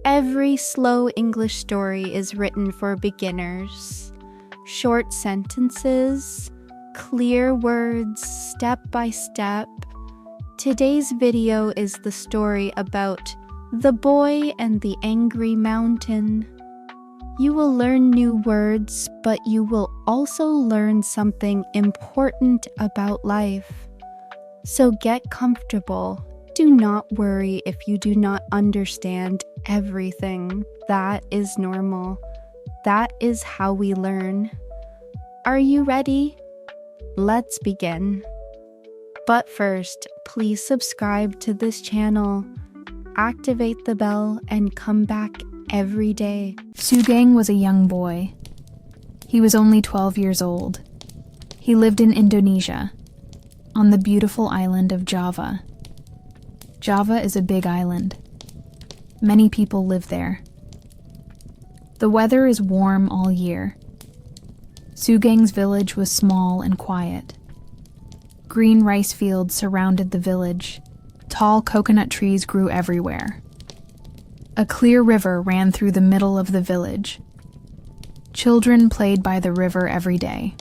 Every slow English story is written for beginners. Short sentences, clear words, step by step. Today's video is the story about The Boy and the Angry Mountain. You will learn new words, but you will also learn something important about life. So get comfortable. Do not worry if you do not understand everything. That is normal. That is how we learn. Are you ready? Let's begin. But first, please subscribe to this channel, activate the bell, and come back every day. Sugang was a young boy. He was only 12 years old. He lived in Indonesia, on the beautiful island of Java. Java is a big island. Many people live there. The weather is warm all year. Sugang's village was small and quiet. Green rice fields surrounded the village. Tall coconut trees grew everywhere. A clear river ran through the middle of the village. Children played by the river every day.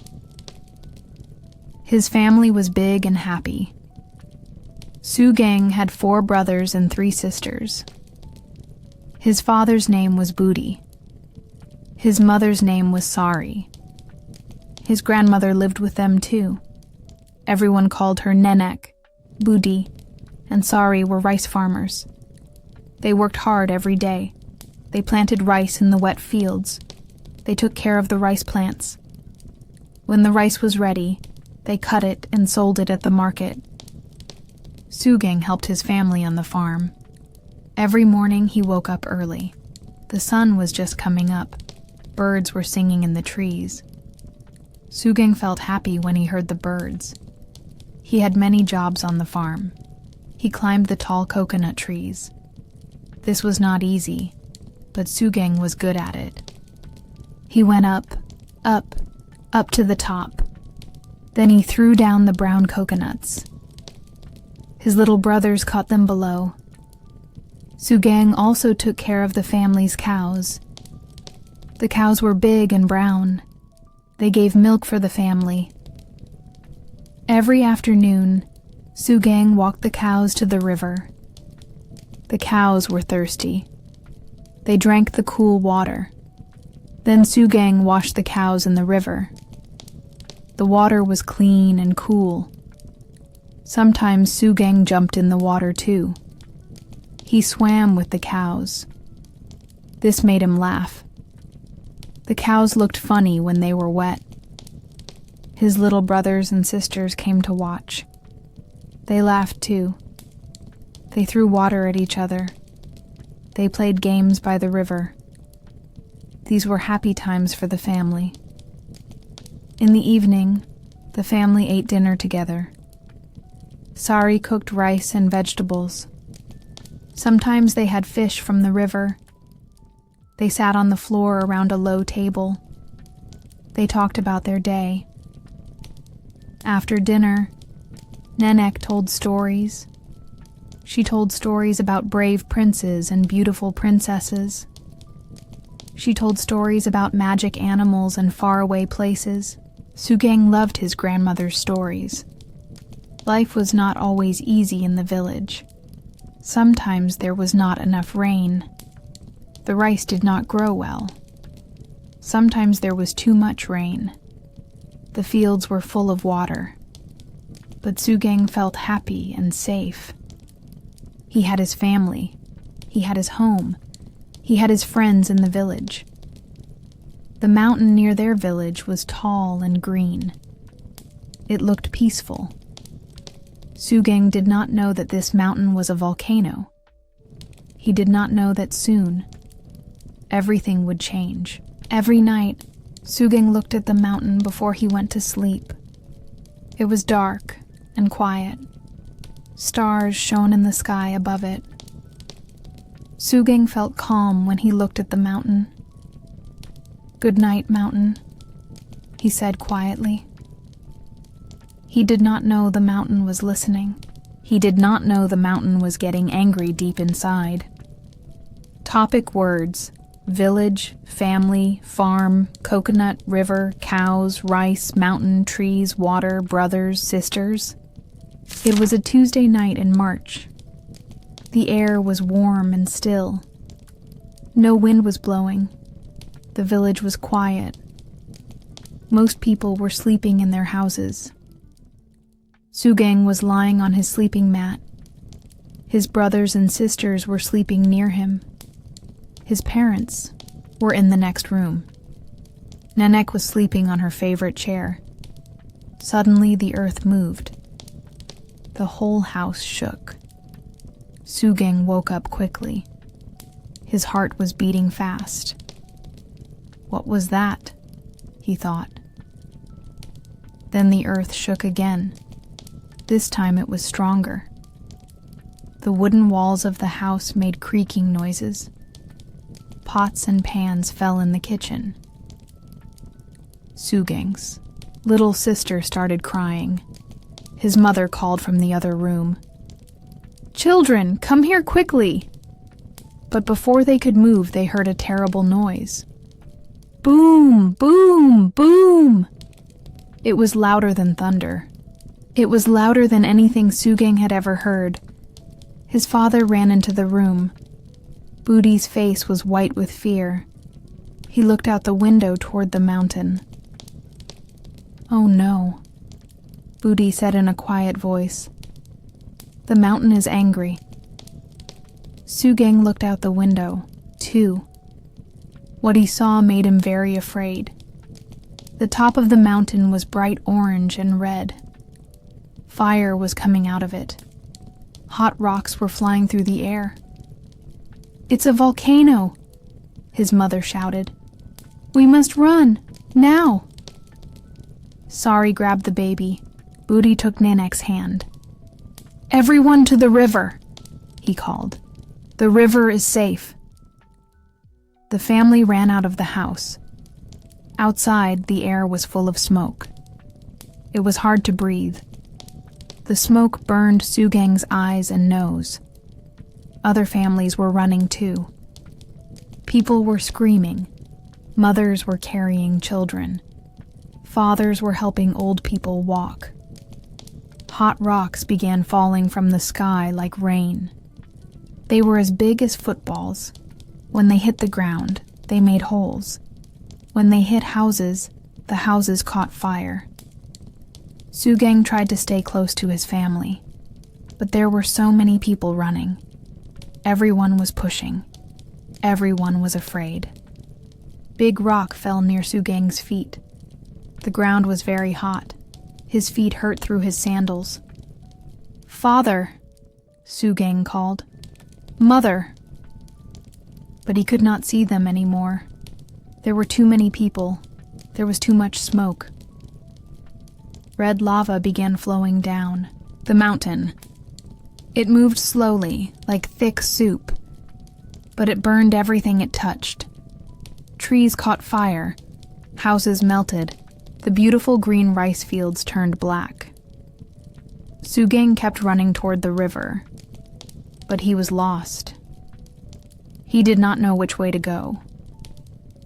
His family was big and happy. Sugang had 4 brothers and 3 sisters. His father's name was Budi. His mother's name was Sari. His grandmother lived with them too. Everyone called her Nenek. Budi and Sari were rice farmers. They worked hard every day. They planted rice in the wet fields. They took care of the rice plants. When the rice was ready, they cut it and sold it at the market. Sugang helped his family on the farm. Every morning he woke up early. The sun was just coming up. Birds were singing in the trees. Sugang felt happy when he heard the birds. He had many jobs on the farm. He climbed the tall coconut trees. This was not easy, but Sugang was good at it. He went up to the top. Then he threw down the brown coconuts. His little brothers caught them below. Sugang also took care of the family's cows. The cows were big and brown. They gave milk for the family. Every afternoon, Sugang walked the cows to the river. The cows were thirsty. They drank the cool water. Then Sugang washed the cows in the river. The water was clean and cool. Sometimes Sugang jumped in the water too. He swam with the cows. This made him laugh. The cows looked funny when they were wet. His little brothers and sisters came to watch. They laughed too. They threw water at each other. They played games by the river. These were happy times for the family. In the evening, the family ate dinner together. Sari cooked rice and vegetables. Sometimes they had fish from the river. They sat on the floor around a low table. They talked about their day. After dinner, Nenek told stories. She told stories about brave princes and beautiful princesses. She told stories about magic animals and faraway places. Sugang loved his grandmother's stories. Life was not always easy in the village. Sometimes there was not enough rain. The rice did not grow well. Sometimes there was too much rain. The fields were full of water. But Sugang felt happy and safe. He had his family. He had his home. He had his friends in the village. The mountain near their village was tall and green. It looked peaceful. Sugang did not know that this mountain was a volcano. He did not know that soon, everything would change. Every night, Sugang looked at the mountain before he went to sleep. It was dark and quiet. Stars shone in the sky above it. Sugang felt calm when he looked at the mountain. "Good night, mountain," he said quietly. He did not know the mountain was listening. He did not know the mountain was getting angry deep inside. Topic words: village, family, farm, coconut, river, cows, rice, mountain, trees, water, brothers, sisters. It was a Tuesday night in March. The air was warm and still. No wind was blowing. The village was quiet. Most people were sleeping in their houses. Sugang was lying on his sleeping mat. His brothers and sisters were sleeping near him. His parents were in the next room. Nanek was sleeping on her favorite chair. Suddenly, the earth moved. The whole house shook. Sugang woke up quickly. His heart was beating fast. What was that? He thought. Then the earth shook again. This time it was stronger. The wooden walls of the house made creaking noises. Pots and pans fell in the kitchen. Sugang's little sister started crying. His mother called from the other room. "Children, come here quickly!" But before they could move, they heard a terrible noise. Boom, boom, boom! It was louder than thunder. It was louder than anything Sugang had ever heard. His father ran into the room. Booty's face was white with fear. He looked out the window toward the mountain. "Oh no," Booty said in a quiet voice. "The mountain is angry." Sugang looked out the window, too. What he saw made him very afraid. The top of the mountain was bright orange and red. Fire was coming out of it. Hot rocks were flying through the air. "It's a volcano," his mother shouted. "We must run, now." Sari grabbed the baby. Booty took Nanek's hand. "Everyone to the river," he called. "The river is safe." The family ran out of the house. Outside, the air was full of smoke. It was hard to breathe. The smoke burned Sugang's eyes and nose. Other families were running too. People were screaming. Mothers were carrying children. Fathers were helping old people walk. Hot rocks began falling from the sky like rain. They were as big as footballs. When they hit the ground, they made holes. When they hit houses, the houses caught fire. Sugang tried to stay close to his family, but there were so many people running. Everyone was pushing. Everyone was afraid. Big rock fell near Sugang's feet. The ground was very hot. His feet hurt through his sandals. "Father," Sugang called. "Mother." But he could not see them anymore. There were too many people. There was too much smoke. Red lava began flowing down the mountain. It moved slowly, like thick soup, but it burned everything it touched. Trees caught fire. Houses melted. The beautiful green rice fields turned black. Sugang kept running toward the river, but he was lost. He did not know which way to go.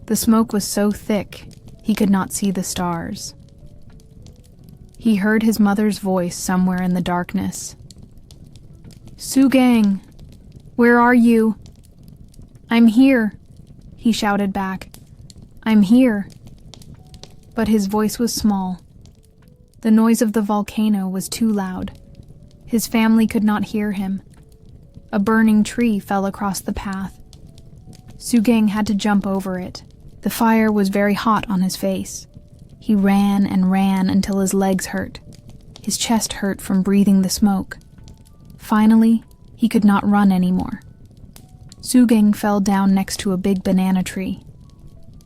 The smoke was so thick, he could not see the stars. He heard his mother's voice somewhere in the darkness. "Sugang, where are you?" "I'm here," he shouted back. "I'm here." But his voice was small. The noise of the volcano was too loud. His family could not hear him. A burning tree fell across the path. Sugang had to jump over it. The fire was very hot on his face. He ran and ran until his legs hurt. His chest hurt from breathing the smoke. Finally, he could not run anymore. Sugang fell down next to a big banana tree.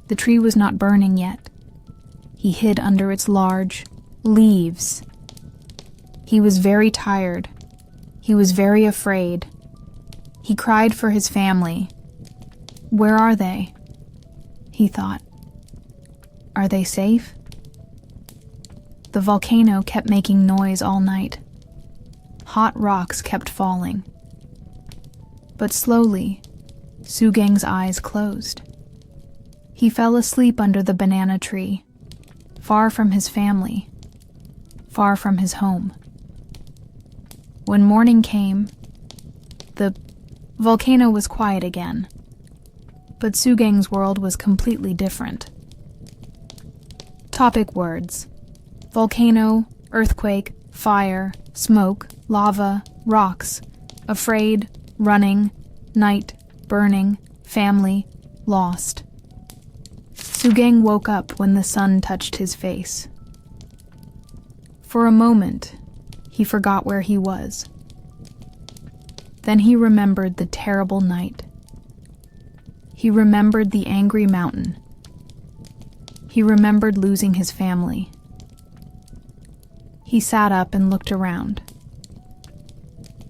The tree was not burning yet. He hid under its large leaves. He was very tired. He was very afraid. He cried for his family. "Where are they?" he thought. "Are they safe?" The volcano kept making noise all night. Hot rocks kept falling. But slowly, Sugeng's eyes closed. He fell asleep under the banana tree, far from his family, far from his home. When morning came, the volcano was quiet again, but Sugeng's world was completely different. Topic words: volcano, earthquake, fire, smoke, lava, rocks, afraid, running, night, burning, family, lost. Sugeng woke up when the sun touched his face. For a moment, he forgot where he was. Then he remembered the terrible night. He remembered the angry mountain. He remembered losing his family. He sat up and looked around.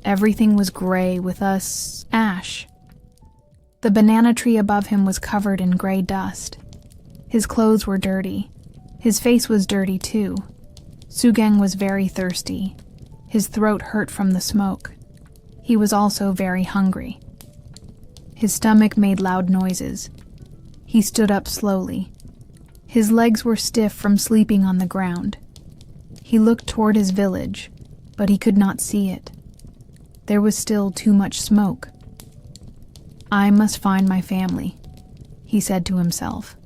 Everything was gray with ash. The banana tree above him was covered in gray dust. His clothes were dirty. His face was dirty too. Sugeng was very thirsty. His throat hurt from the smoke. He was also very hungry. His stomach made loud noises. He stood up slowly. His legs were stiff from sleeping on the ground. He looked toward his village, but he could not see it. There was still too much smoke. I must find my family, he said to himself.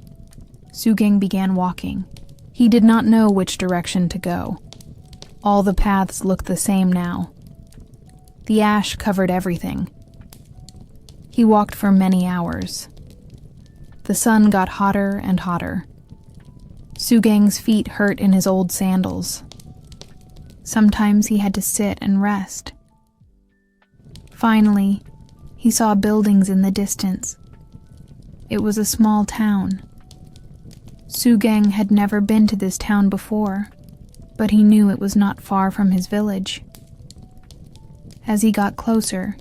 Sugeng began walking. He did not know which direction to go. All the paths looked the same now. The ash covered everything. He walked for many hours. The sun got hotter and hotter. Sugeng's feet hurt in his old sandals. Sometimes he had to sit and rest. Finally, he saw buildings in the distance. It was a small town. Sugeng had never been to this town before, but he knew it was not far from his village. As he got closer,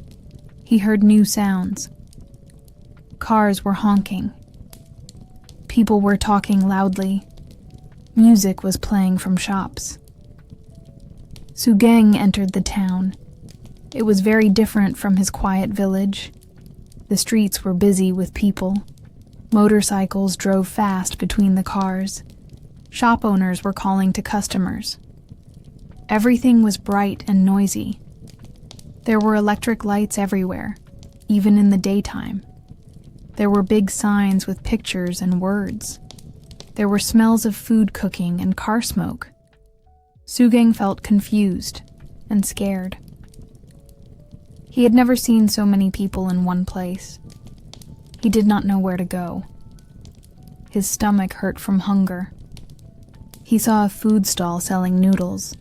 he heard new sounds. Cars were honking. People were talking loudly. Music was playing from shops. Sugeng entered the town. It was very different from his quiet village. The streets were busy with people. Motorcycles drove fast between the cars. Shop owners were calling to customers. Everything was bright and noisy. There were electric lights everywhere, even in the daytime. There were big signs with pictures and words. There were smells of food cooking and car smoke. Sugeng felt confused and scared. He had never seen so many people in one place. He did not know where to go. His stomach hurt from hunger. He saw a food stall selling noodles.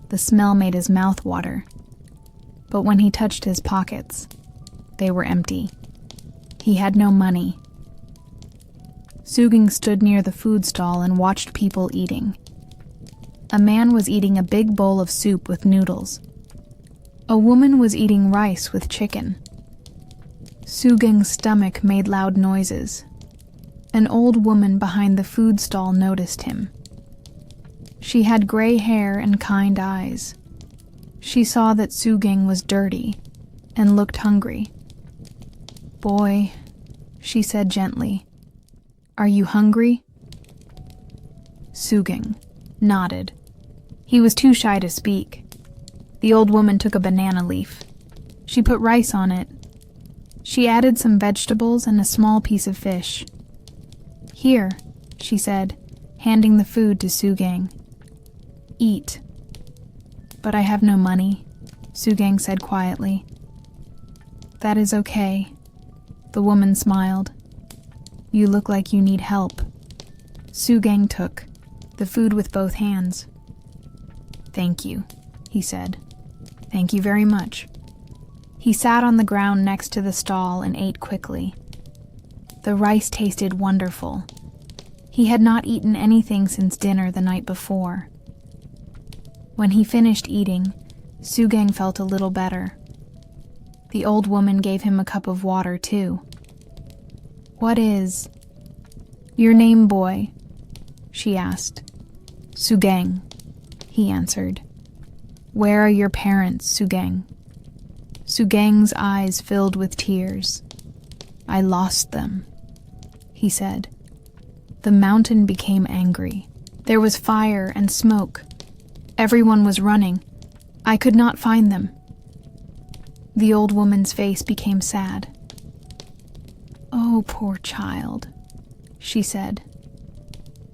The smell made his mouth water. But when he touched his pockets, they were empty. He had no money. Sugeng stood near the food stall and watched people eating. A man was eating a big bowl of soup with noodles. A woman was eating rice with chicken. Sugeng's stomach made loud noises. An old woman behind the food stall noticed him. She had gray hair and kind eyes. She saw that Sugeng was dirty and looked hungry. "Boy," she said gently, "are you hungry?" Sugeng nodded. He was too shy to speak. The old woman took a banana leaf. She put rice on it. She added some vegetables and a small piece of fish. "Here," she said, handing the food to Sugeng. "Eat." "But I have no money," Sugeng said quietly. "That is okay." The woman smiled. "You look like you need help." Sugeng took the food with both hands. "Thank you," he said. "Thank you very much." He sat on the ground next to the stall and ate quickly. The rice tasted wonderful. He had not eaten anything since dinner the night before. When he finished eating, Sugeng felt a little better. The old woman gave him a cup of water, too. "What is your name, boy?" she asked. "Sugeng," he answered. "Where are your parents, Sugeng?" Sugeng's eyes filled with tears. I lost them, he said. The mountain became angry. There was fire and smoke. Everyone was running. I could not find them. The old woman's face became sad. Oh, poor child, she said.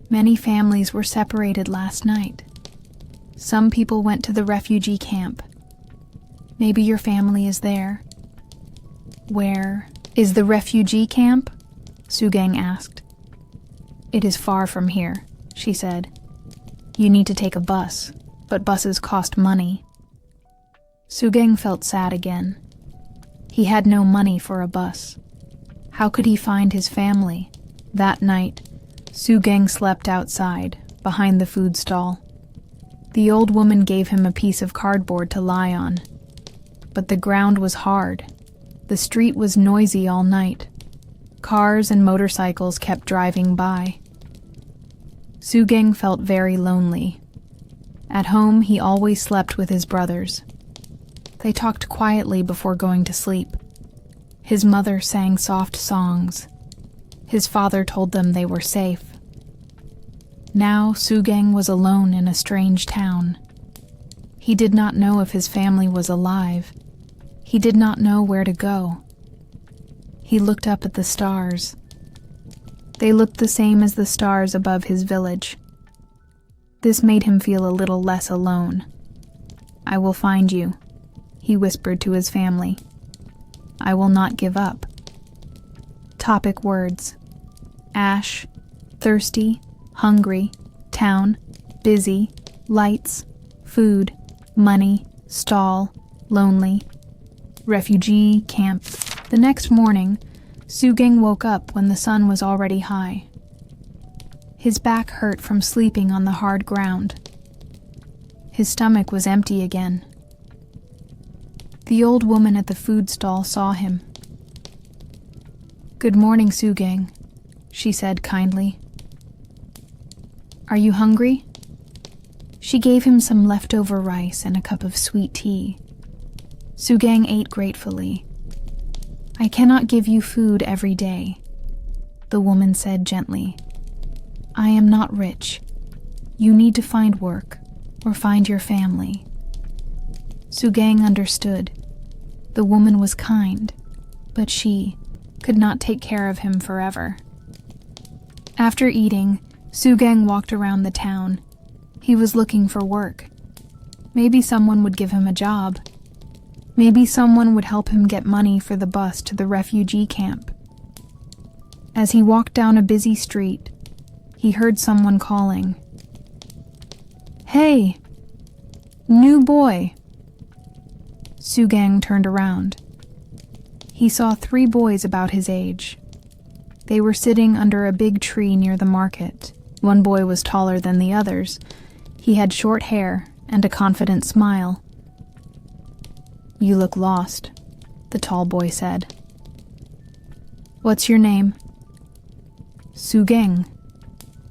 Many families were separated last night. Some people went to the refugee camp. Maybe your family is there. Where is the refugee camp? Sugang asked. It is far from here, she said. You need to take a bus, but buses cost money. Sugang felt sad again. He had no money for a bus. How could he find his family? That night, Sugang slept outside, behind the food stall. The old woman gave him a piece of cardboard to lie on. But the ground was hard. The street was noisy all night. Cars and motorcycles kept driving by. Sugang felt very lonely. At home, he always slept with his brothers. They talked quietly before going to sleep. His mother sang soft songs. His father told them they were safe. Now Sugang was alone in a strange town. He did not know if his family was alive. He did not know where to go. He looked up at the stars. They looked the same as the stars above his village. This made him feel a little less alone. I will find you, he whispered to his family. I will not give up. Topic words: ash, thirsty, hungry, town, busy, lights, food, money, stall, lonely, refugee, camp. The next morning, Sugang woke up when the sun was already high. His back hurt from sleeping on the hard ground. His stomach was empty again. The old woman at the food stall saw him. Good morning, Sugang, she said kindly. Are you hungry? She gave him some leftover rice and a cup of sweet tea. Sugang ate gratefully. I cannot give you food every day, the woman said gently. I am not rich. You need to find work or find your family. Sugang understood. The woman was kind, but she could not take care of him forever. After eating, Sugang walked around the town. He was looking for work. Maybe someone would give him a job. Maybe someone would help him get money for the bus to the refugee camp. As he walked down a busy street, he heard someone calling. Hey! New boy! Sugang turned around. He saw 3 boys about his age. They were sitting under a big tree near the market. One boy was taller than the others. He had short hair and a confident smile. You look lost, the tall boy said. What's your name? Sugang,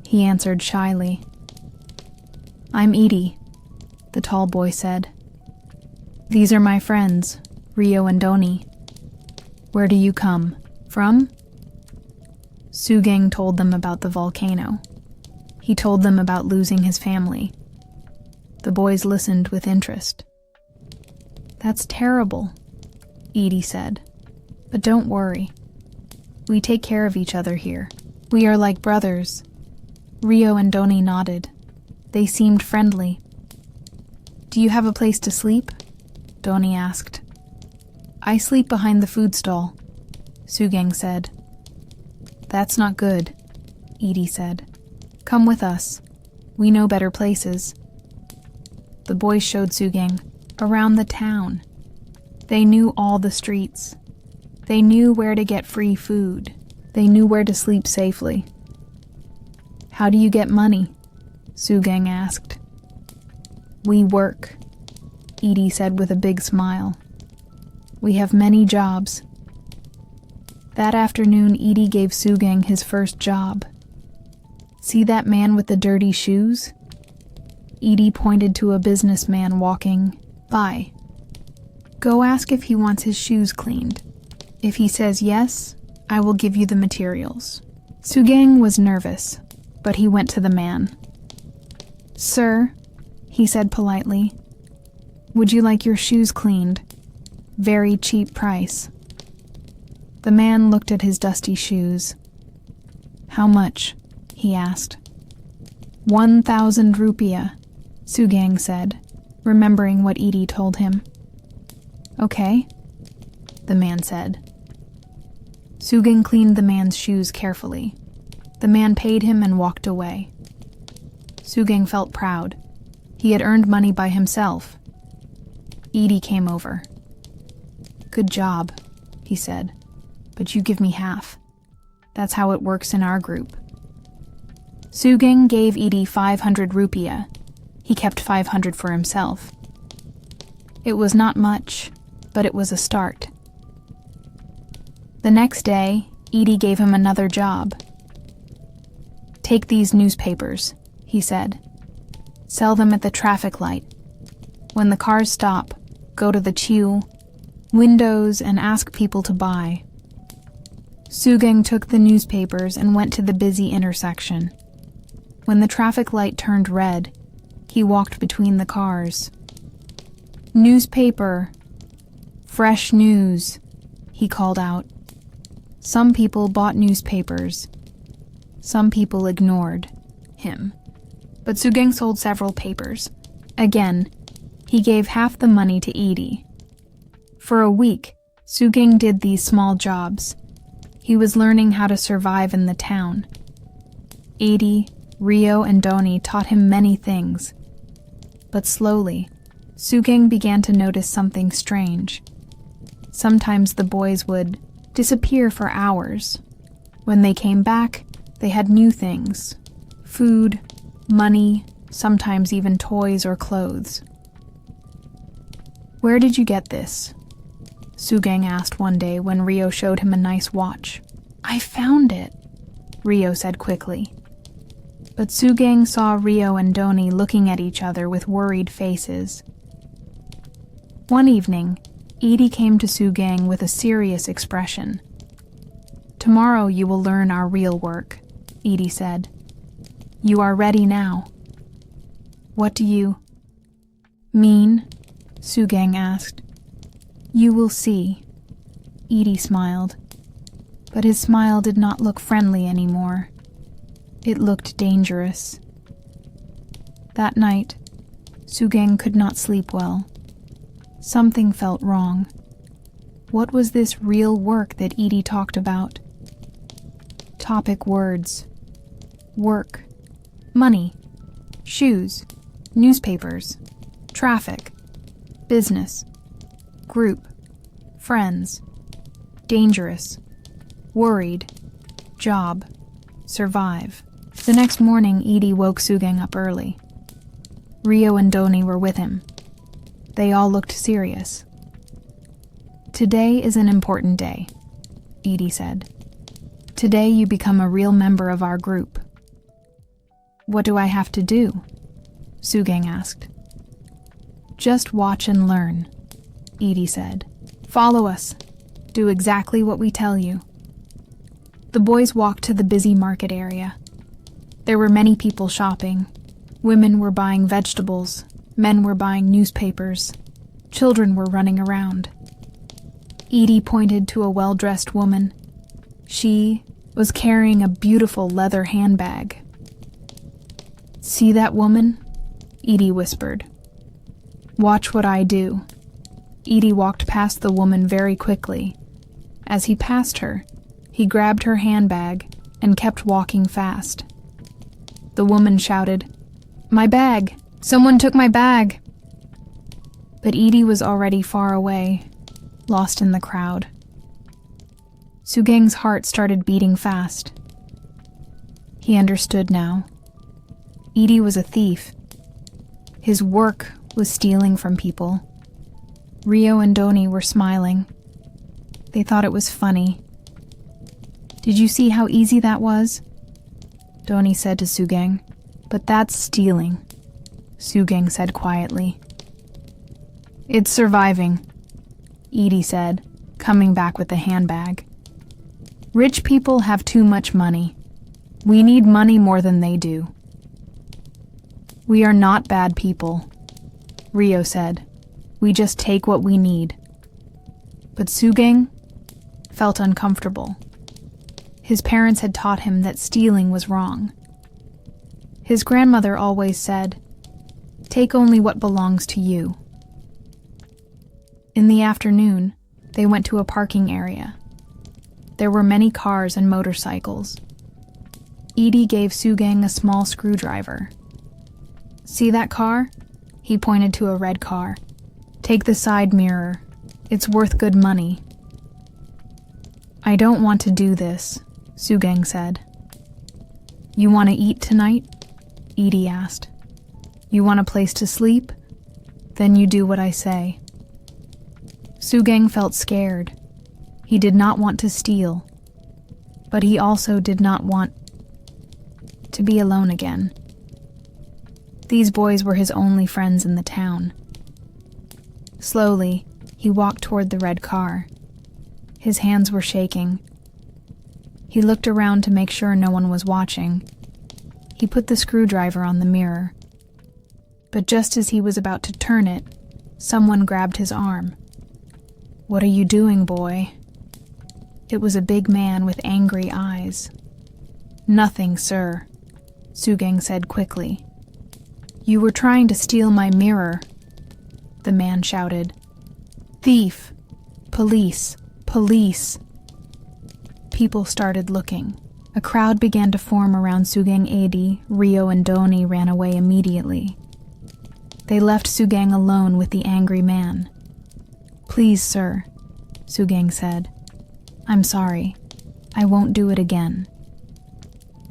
he answered shyly. I'm Edie, the tall boy said. These are my friends, Rio and Doni. Where do you come from? Sugang told them about the volcano. He told them about losing his family. The boys listened with interest. That's terrible, Edie said. But don't worry. We take care of each other here. We are like brothers. Rio and Doni nodded. They seemed friendly. Do you have a place to sleep? Doni asked. I sleep behind the food stall, Sugang said. That's not good, Edie said. Come with us. We know better places. The boys showed Sugang around the town. They knew all the streets. They knew where to get free food. They knew where to sleep safely. How do you get money? Sugang asked. We work, Edie said with a big smile. We have many jobs. That afternoon, Edie gave Sugang his first job. See that man with the dirty shoes? Edie pointed to a businessman walking by. Go ask if he wants his shoes cleaned. If he says yes, I will give you the materials. Sugang was nervous, but he went to the man. Sir, he said politely, would you like your shoes cleaned? Very cheap price. The man looked at his dusty shoes. How much? He asked. 1,000 rupiah, Sugang said, remembering what Edie told him. Okay, the man said. Sugang cleaned the man's shoes carefully. The man paid him and walked away. Sugang felt proud. He had earned money by himself. Edie came over. Good job, he said, but you give me half. That's how it works in our group. Sugang gave Edie 500 rupiah. He kept 500 for himself. It was not much, but it was a start. The next day, Edie gave him another job. Take these newspapers, he said. Sell them at the traffic light. When the cars stop, go to the queue, windows, and ask people to buy. Sugang took the newspapers and went to the busy intersection. When the traffic light turned red, he walked between the cars. Newspaper! Fresh news! He called out. Some people bought newspapers. Some people ignored him. But Sugang sold several papers. Again, he gave half the money to Edie. For a week, Sugang did these small jobs. He was learning how to survive in the town. Edie, Rio, and Doni taught him many things. But slowly, Sugang began to notice something strange. Sometimes the boys would disappear for hours. When they came back, they had new things. Food, money, sometimes even toys or clothes. Where did you get this? Sugang asked one day when Rio showed him a nice watch. I found it, Rio said quickly. But Sugang saw Rio and Doni looking at each other with worried faces. One evening, Edie came to Sugang with a serious expression. Tomorrow you will learn our real work, Edie said. You are ready now. What do you mean? Sugang asked. You will see. Edie smiled. But his smile did not look friendly anymore. It looked dangerous. That night, Sugang could not sleep well. Something felt wrong. What was this real work that Edie talked about? Topic words. Work. Money. Shoes. Newspapers. Traffic. Business. Group. Friends. Dangerous. Worried. Job. Survive. The next morning, Edie woke Sugang up early. Rio and Doni were with him. They all looked serious. Today is an important day, Edie said. Today you become a real member of our group. What do I have to do? Sugang asked. Just watch and learn, Edie said. Follow us. Do exactly what we tell you. The boys walked to the busy market area. There were many people shopping. Women were buying vegetables. Men were buying newspapers. Children were running around. Edie pointed to a well-dressed woman. She was carrying a beautiful leather handbag. See that woman? Edie whispered. Watch what I do. Edie walked past the woman very quickly. As he passed her, he grabbed her handbag and kept walking fast. The woman shouted, My bag! Someone took my bag! But Edie was already far away, lost in the crowd. Sugang's heart started beating fast. He understood now. Edie was a thief. His work was stealing from people. Rio and Doni were smiling. They thought it was funny. Did you see how easy that was? Doni said to Sugang. But that's stealing, Sugang said quietly. It's surviving, Edie said, coming back with the handbag. Rich people have too much money. We need money more than they do. We are not bad people, Rio said. We just take what we need. But Sugang felt uncomfortable. His parents had taught him that stealing was wrong. His grandmother always said, "Take only what belongs to you." In the afternoon, they went to a parking area. There were many cars and motorcycles. Edie gave Sugang a small screwdriver. "See that car?" He pointed to a red car. "Take the side mirror. It's worth good money." "I don't want to do this," Sugang said. "You want to eat tonight?" Edie asked. "You want a place to sleep? Then you do what I say." Sugang felt scared. He did not want to steal, but he also did not want to be alone again. These boys were his only friends in the town. Slowly, he walked toward the red car. His hands were shaking. He looked around to make sure no one was watching. He put the screwdriver on the mirror. But just as he was about to turn it, someone grabbed his arm. "What are you doing, boy?" It was a big man with angry eyes. "Nothing, sir," Sugang said quickly. "You were trying to steal my mirror," the man shouted. "Thief! Police! Police!" People started looking. A crowd began to form around Sugang. Edie, Rio, and Doni ran away immediately. They left Sugang alone with the angry man. "Please, sir," Sugang said. "I'm sorry. I won't do it again."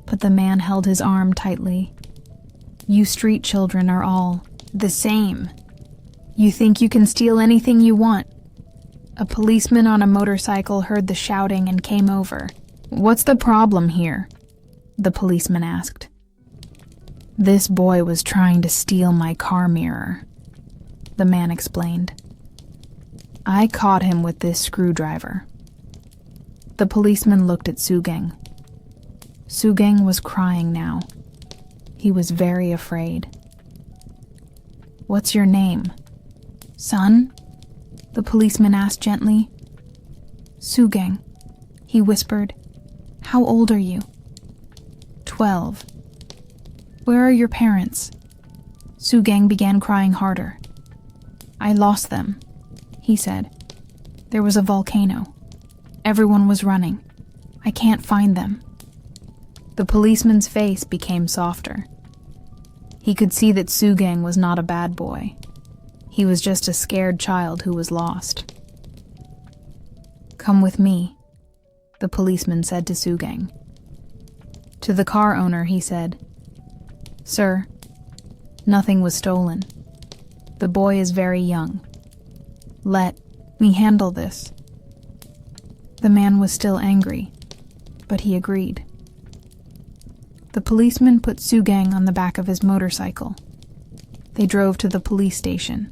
But the man held his arm tightly. "You street children are all the same. You think you can steal anything you want." A policeman on a motorcycle heard the shouting and came over. "What's the problem here?" the policeman asked. "This boy was trying to steal my car mirror," the man explained. "I caught him with this screwdriver." The policeman looked at Sugang. Sugang was crying now. He was very afraid. "What's your name?" "Son?" the policeman asked gently. "Sugang," he whispered. "How old are you?" 12. "Where are your parents?" Sugang began crying harder. "I lost them," he said. "There was a volcano. Everyone was running. I can't find them." The policeman's face became softer. He could see that Sugang was not a bad boy. He was just a scared child who was lost. "Come with me," the policeman said to Sugang. To the car owner, he said, "Sir, nothing was stolen. The boy is very young. Let me handle this." The man was still angry, but he agreed. The policeman put Sugang on the back of his motorcycle. They drove to the police station.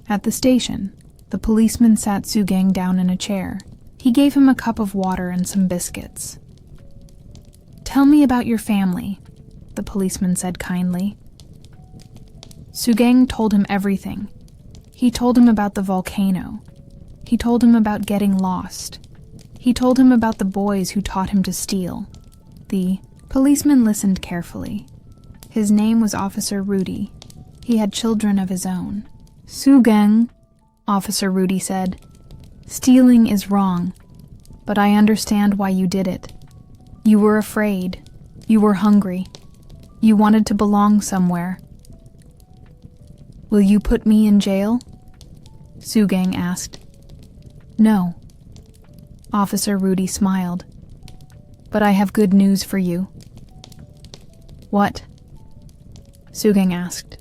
At the station, the policeman sat Sugang down in a chair. He gave him a cup of water and some biscuits. "Tell me about your family," the policeman said kindly. Sugang told him everything. He told him about the volcano. He told him about getting lost. He told him about the boys who taught him to steal. The policeman listened carefully. His name was Officer Rudy. He had children of his own. "Sugang," Officer Rudy said, "stealing is wrong, but I understand why you did it. You were afraid. You were hungry. You wanted to belong somewhere. Will you put me in jail?" Sugang asked. "No." Officer Rudy smiled. "But I have good news for you." "What?" Sugang asked.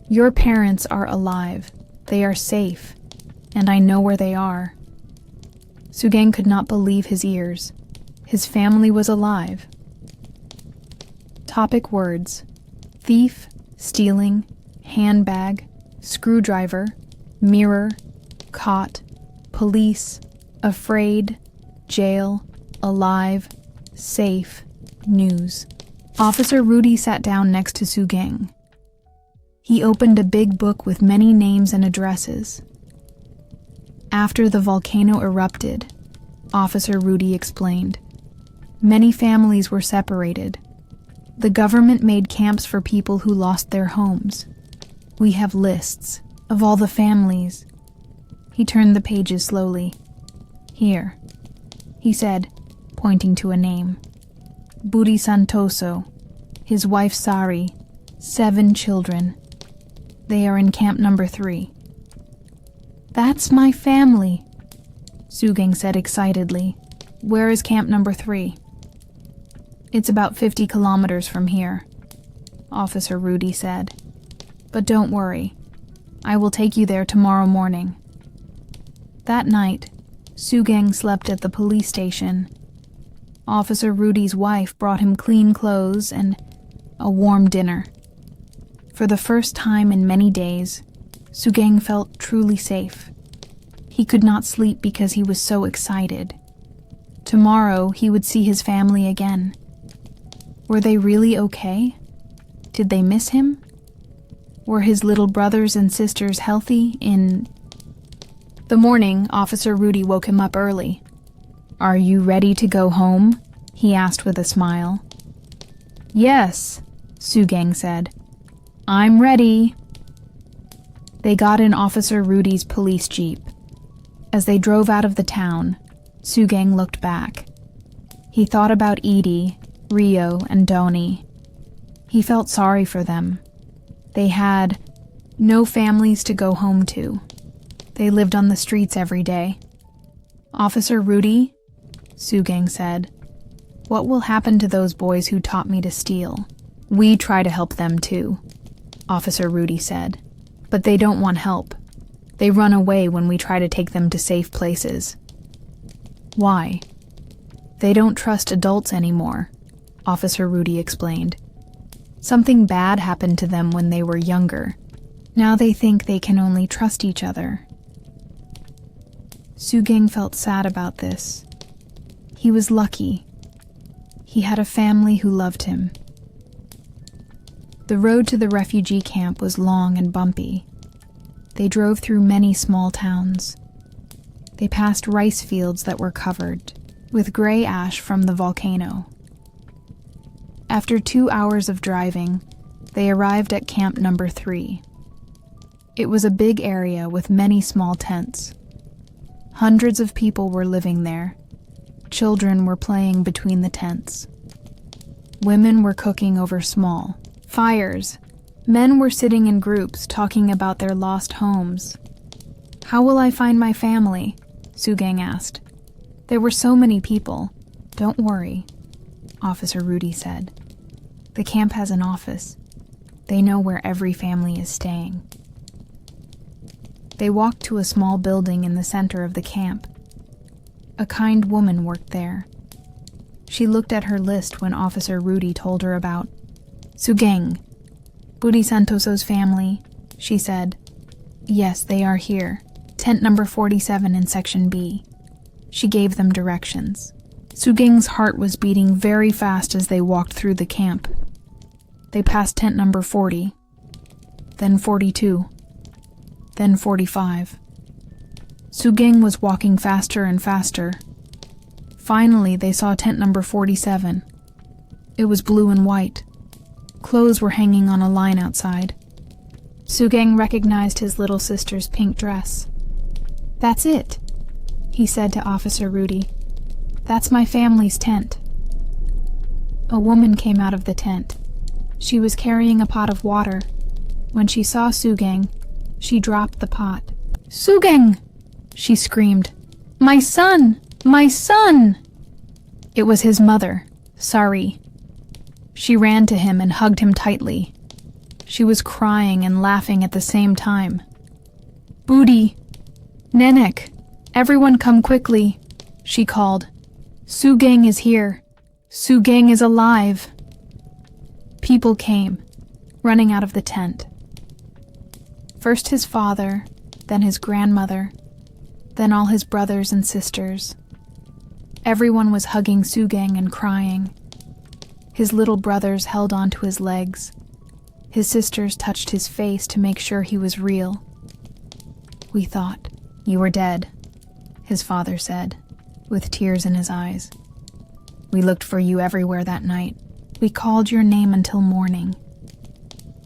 "Your parents are alive. They are safe, and I know where they are." Sugang could not believe his ears. His family was alive. Topic words: thief, stealing, handbag, screwdriver, mirror, caught, police, afraid, jail, alive, safe news. Officer Rudy sat down next to Sugang. He opened a big book with many names and addresses. After the volcano erupted, Officer Rudy explained, many families were separated. The government made camps for people who lost their homes. We have lists of all the families. He turned the pages slowly. Here, he said, pointing to a name. Budi Santoso, his wife Sari, 7 children. They are in camp number 3. That's my family, Sugang said excitedly. Where is camp number 3? It's about 50 kilometers from here, Officer Rudy said. But don't worry, I will take you there tomorrow morning. That night, Sugang slept at the police station. Officer Rudy's wife brought him clean clothes and a warm dinner. For the first time in many days, Sugang felt truly safe. He could not sleep because he was so excited. Tomorrow, he would see his family again. Were they really okay? Did they miss him? Were his little brothers and sisters healthy in the morning? Officer Rudy woke him up early. Are you ready to go home? He asked with a smile. Yes, Sugang said. I'm ready. They got in Officer Rudy's police jeep. As they drove out of the town, Sugang looked back. He thought about Edie, Rio, and Doni. He felt sorry for them. They had no families to go home to. They lived on the streets every day. Officer Rudy, Sugang said, what will happen to those boys who taught me to steal? We try to help them too, Officer Rudy said. But they don't want help. They run away when we try to take them to safe places. Why? They don't trust adults anymore, Officer Rudy explained. Something bad happened to them when they were younger. Now they think they can only trust each other. Sugang felt sad about this. He was lucky. He had a family who loved him. The road to the refugee camp was long and bumpy. They drove through many small towns. They passed rice fields that were covered with gray ash from the volcano. After 2 hours of driving, they arrived at camp number 3. It was a big area with many small tents. Hundreds of people were living there. Children were playing between the tents. Women were cooking over small fires. Men were sitting in groups talking about their lost homes. How will I find my family? Sugang asked. There were so many people. Don't worry, Officer Rudy said. The camp has an office. They know where every family is staying. They walked to a small building in the center of the camp. A kind woman worked there. She looked at her list when Officer Rudy told her about Sugang, Budi Santoso's family, she said. Yes, they are here. Tent number 47 in Section B. She gave them directions. Sugang's heart was beating very fast as they walked through the camp. They passed tent number 40, then 42, then 45. Sugang was walking faster and faster. Finally, they saw tent number 47. It was blue and white. Clothes were hanging on a line outside. Sugang recognized his little sister's pink dress. That's it, he said to Officer Rudy. That's my family's tent. A woman came out of the tent. She was carrying a pot of water. When she saw Sugang, she dropped the pot. Sugang! She screamed. My son! My son! It was his mother, Sari. She ran to him and hugged him tightly. She was crying and laughing at the same time. Budi! Nenek! Everyone come quickly, she called. Sugang is here. Sugang is alive. People came, running out of the tent. First his father, then his grandmother, then all his brothers and sisters. Everyone was hugging Sugang and crying. His little brothers held onto his legs. His sisters touched his face to make sure he was real. "We thought you were dead," his father said, with tears in his eyes. "We looked for you everywhere that night. We called your name until morning."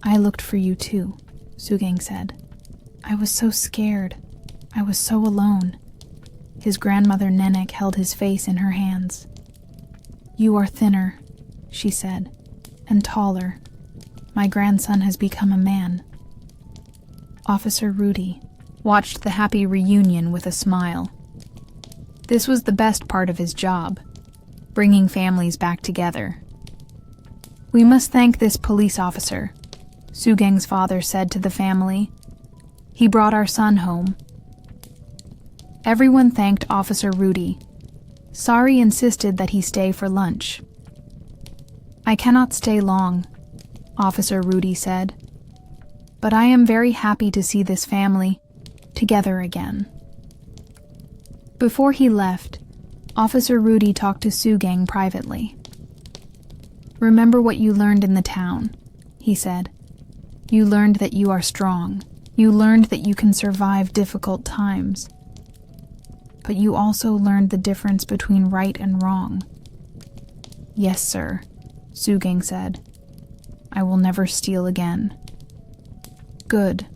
"I looked for you too," Sugang said. "I was so scared. I was so alone." His grandmother Nenek held his face in her hands. "You are thinner," she said, "and taller. My grandson has become a man." Officer Rudy watched the happy reunion with a smile. This was the best part of his job, bringing families back together. "We must thank this police officer," Sugang's father said to the family. "He brought our son home." Everyone thanked Officer Rudy. Sari insisted that he stay for lunch. "I cannot stay long," Officer Rudy said, "but I am very happy to see this family together again." Before he left, Officer Rudy talked to Sugang privately. "Remember what you learned in the town," he said. "You learned that you are strong. You learned that you can survive difficult times. But you also learned the difference between right and wrong." "Yes, sir," Sugang said. "I will never steal again." "Good,"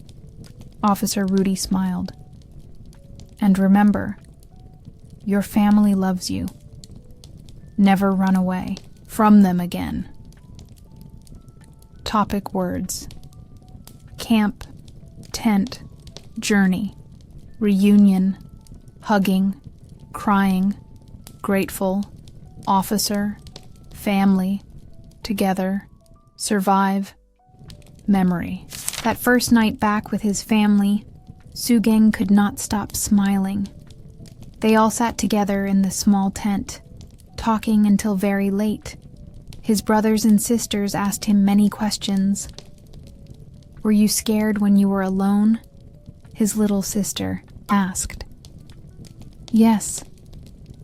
Officer Rudy smiled. "And remember, your family loves you. Never run away from them again." Topic words: camp, tent, journey, reunion, hugging, crying, grateful, officer, family, together, survive, memory. That first night back with his family, Sugang could not stop smiling. They all sat together in the small tent, talking until very late. His brothers and sisters asked him many questions. "Were you scared when you were alone?" his little sister asked. "Yes,"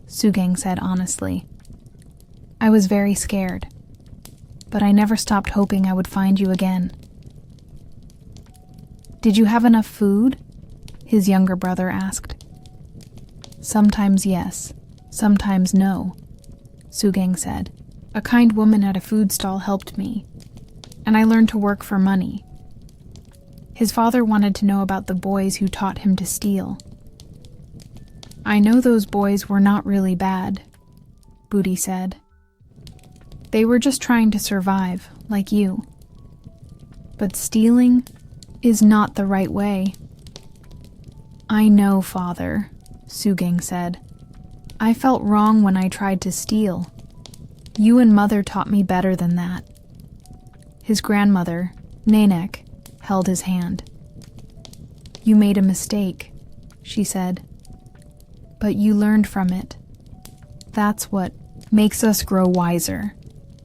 Sugang said honestly. "I was very scared, but I never stopped hoping I would find you again." "Did you have enough food?" his younger brother asked. "Sometimes yes, sometimes no," Sugang said. "A kind woman at a food stall helped me, and I learned to work for money." His father wanted to know about the boys who taught him to steal. "I know those boys were not really bad," Booty said. "They were just trying to survive, like you. But stealing is not the right way." "I know, father," Sugang said. "I felt wrong when I tried to steal. You and mother taught me better than that." His grandmother, Nenek, held his hand. "You made a mistake," she said. "But you learned from it. That's what makes us grow wiser."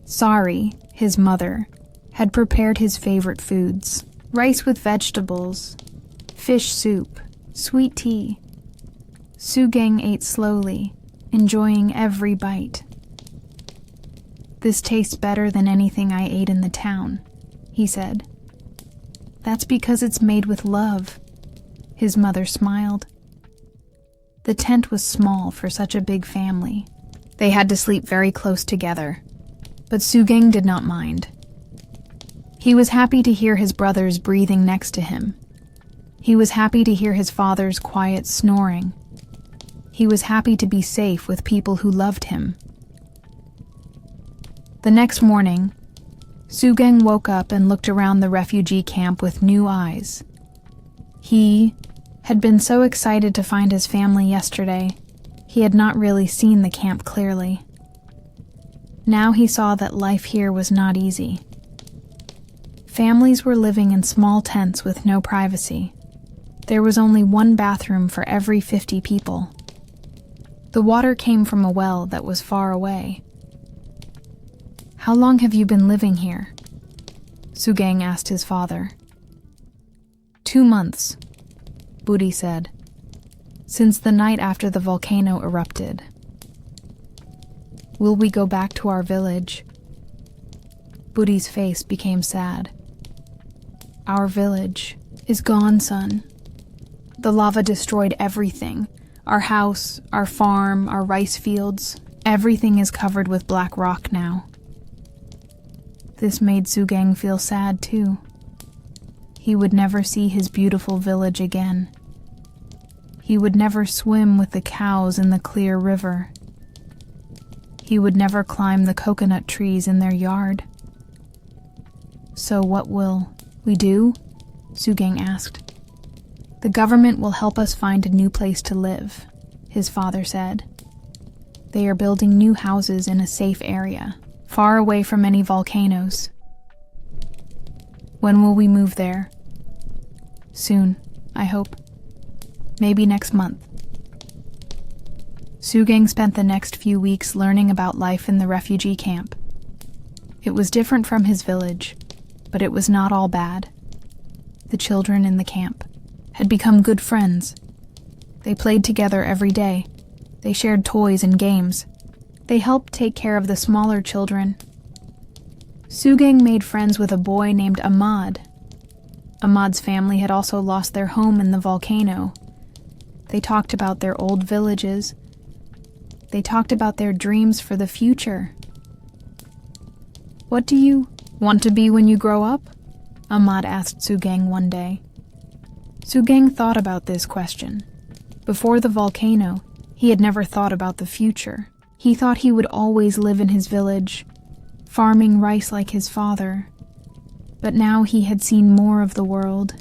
Sari, his mother, had prepared his favorite foods: rice with vegetables, fish soup, sweet tea. Sugang ate slowly, enjoying every bite. "This tastes better than anything I ate in the town," he said. "That's because it's made with love," his mother smiled. The tent was small for such a big family. They had to sleep very close together, but Sugang did not mind. He was happy to hear his brothers breathing next to him. He was happy to hear his father's quiet snoring. He was happy to be safe with people who loved him. The next morning, Sugang woke up and looked around the refugee camp with new eyes. He had been so excited to find his family yesterday, he had not really seen the camp clearly. Now he saw that life here was not easy. Families were living in small tents with no privacy. There was only one bathroom for every 50 people. The water came from a well that was far away. "How long have you been living here?" Sugang asked his father. 2 months, Budi said, "since the night after the volcano erupted." Will we go back to our village? Booty's face became sad. Our village is gone, son. The lava destroyed everything. Our house, our farm, our rice fields. Everything is covered with black rock now. This made Sugang feel sad too. He would never see his beautiful village again. He would never swim with the cows in the clear river. He would never climb the coconut trees in their yard. So what will we do? Sugang asked. The government will help us find a new place to live, his father said. They are building new houses in a safe area, far away from any volcanoes. When will we move there? Soon, I hope. Maybe next month. Sugang spent the next few weeks learning about life in the refugee camp. It was different from his village, but it was not all bad. The children in the camp had become good friends. They played together every day. They shared toys and games. They helped take care of the smaller children. Sugang made friends with a boy named Ahmad. Ahmad's family had also lost their home in the volcano. They talked about their old villages. They talked about their dreams for the future. What do you want to be when you grow up? Ahmad asked Sugang one day. Sugang thought about this question. Before the volcano, he had never thought about the future. He thought he would always live in his village, farming rice like his father. But now he had seen more of the world.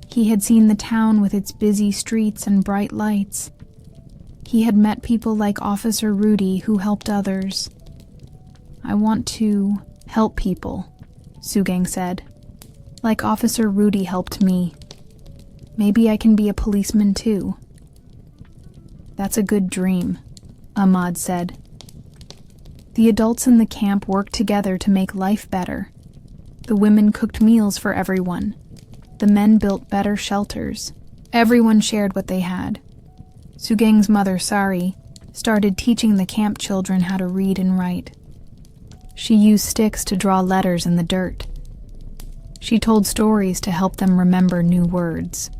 He had seen the town with its busy streets and bright lights. He had met people like Officer Rudy who helped others. I want to help people, Sugang said. Like Officer Rudy helped me. Maybe I can be a policeman too. That's a good dream, Ahmad said. The adults in the camp worked together to make life better. The women cooked meals for everyone. The men built better shelters. Everyone shared what they had. Sugang's mother, Sari, started teaching the camp children how to read and write. She used sticks to draw letters in the dirt. She told stories to help them remember new words.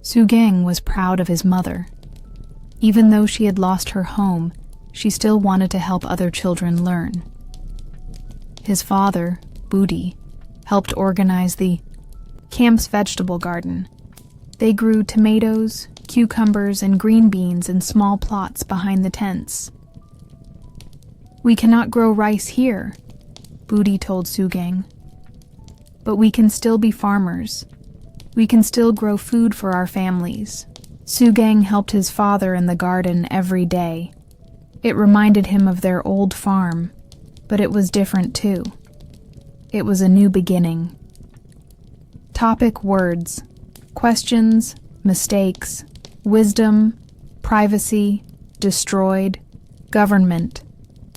Sugang was proud of his mother. Even though she had lost her home, she still wanted to help other children learn. His father, Budi, helped organize the camp's vegetable garden. They grew tomatoes, cucumbers, and green beans in small plots behind the tents. We cannot grow rice here, Budi told Sugang. But we can still be farmers. We can still grow food for our families. Sugang helped his father in the garden every day. It reminded him of their old farm, but it was different too. It was a new beginning. Topic words: questions, mistakes, wisdom, privacy, destroyed, government,